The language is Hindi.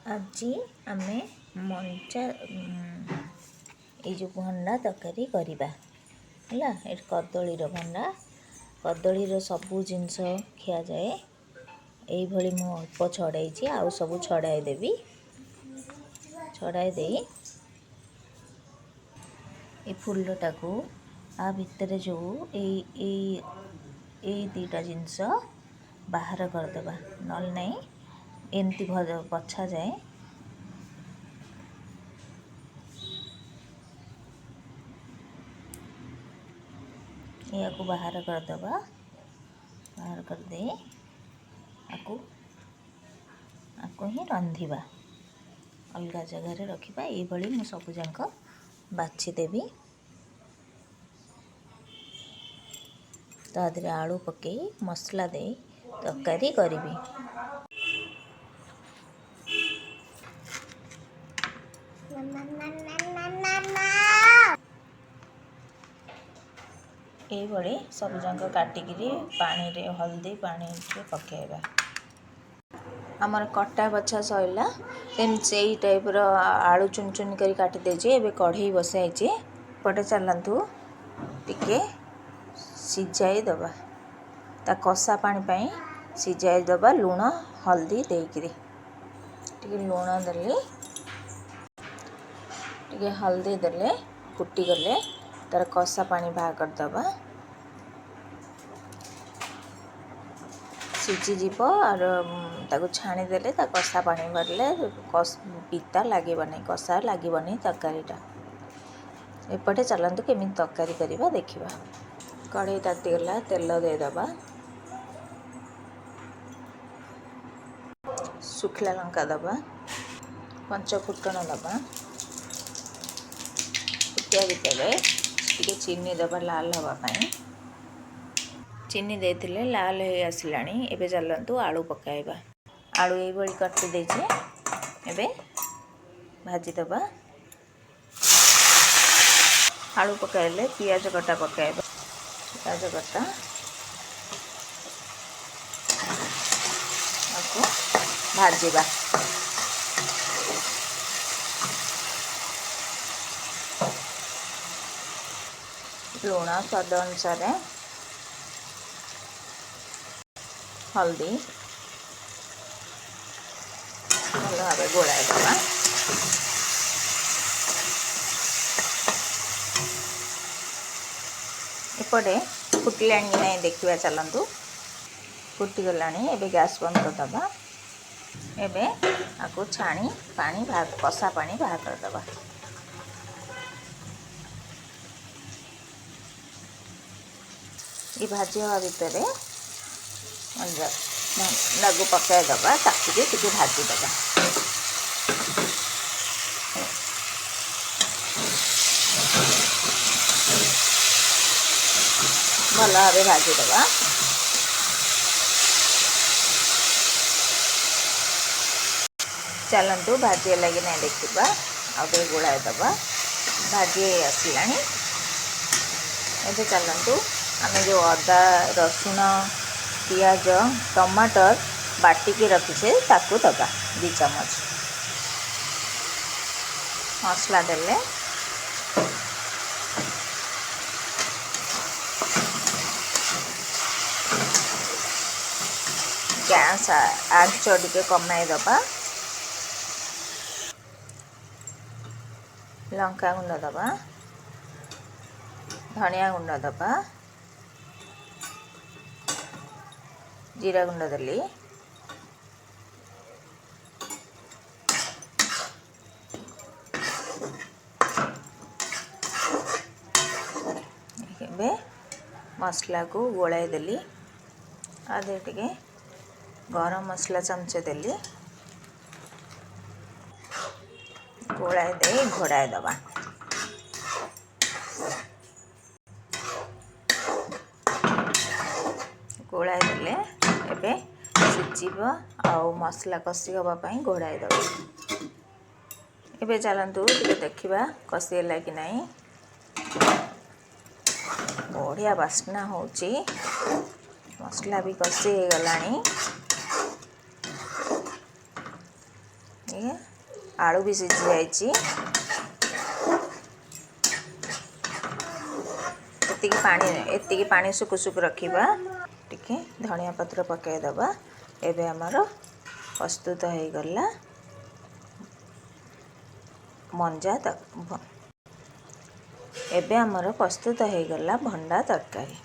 आज आमे मंचा ये जो भंडा तरकारी करवा है कदलीर भंडा कदलीर सबू जिनस खिया जाए यही मु अल्प छड़ाई आउ सब छड़ाई देवी छड़ाई दे ये फुलटा को आ भितर जो दीटा जिनस बाहर करदे नल नहीं एमती बछा जाए या को बाहर करदे बाहर कर दे आपको ही रंधिबा अलग जगह रखा ये मु सब जाक बाछीदेवी तादे आलू पकई मसला दे तरकारी करी ये सब जाक काटिकी पानी रे हल्दी पानी पकेबा आमर कटा बछा सैला से टाइप आलू चुन चुन कर काटी देजे एबे कढ़ई बसाई पटे चलतु टिके सिझाई दबा ता कषा पानी पाई सिझाई दबा लूण हल्दी देकरी टिके लूण देले टिके हल्दी देले फुटी गले तार कषा पानी बाहर करदबा सिझीज और ताको छाणी देले ता कषा पानी भरले पिता लगे कषा लगे तरकारीटा एपटे चलतु केमी तरकारी करवा देखा कढ़ई तातीगला तेल देदबा सुखला लंका दबा पंच फुटण दबा फुटिया भितर टिके चीनी दबा लाल हवापाई चीनी देथिले लाल हो आसलानी एबे चलतु आलू पकाइबा आलू ये कटि देछे एबे भाजी दबा आलू पकाइले पियाज कटा पकाइबा पियाज कटा आपको भाजीबा लूण स्वाद अनुसार हल्दी भल भाव गोलाई दबा एपटे फुटिला ना देखा चलतु फुटीगला एबे गैस बंद करदबा एबे आपको छाणी पानी बाहर कषा पानी बाहर करदबा ये भाजी हवा भितर लगू पकाई दबा ताकि टिके भाजी दबा भल भाव भाजी दबा चलतु भाजी लगे ना देखा आगे गोड़ाई दबा भाजी आसला ए चलतु आम जो अदा रसुण पियाज टमाटर बाटिकी रखीचे ताकू दबा 2 चम्मच मसला देले गैस आंच टिके कमाई दबा लंका गुंड दबा धनिया गुंड दबा जीरा गुंड देली मसला को गोलाई देली आधे टिके गरम मसला चमचे देली गोलाई दे घोड़ाई दबा गोलाई देले एबे सिझीब आउ मसला कषी हाँपाई घोड़ाई दबा एबे चलतु देखा कषीगला कि नहीं बढ़िया बास्ना होची मसला भी कषी गला ठीक है आलू भी सिझी जाइए एतिकी पानी सुकु सुकु रखिबा टिके धनिया पत्र पकाइदबा एबे हमर प्रस्तुत हो गला मंजा तक एबे हमर प्रस्तुत हो गला भंडा तरकारी।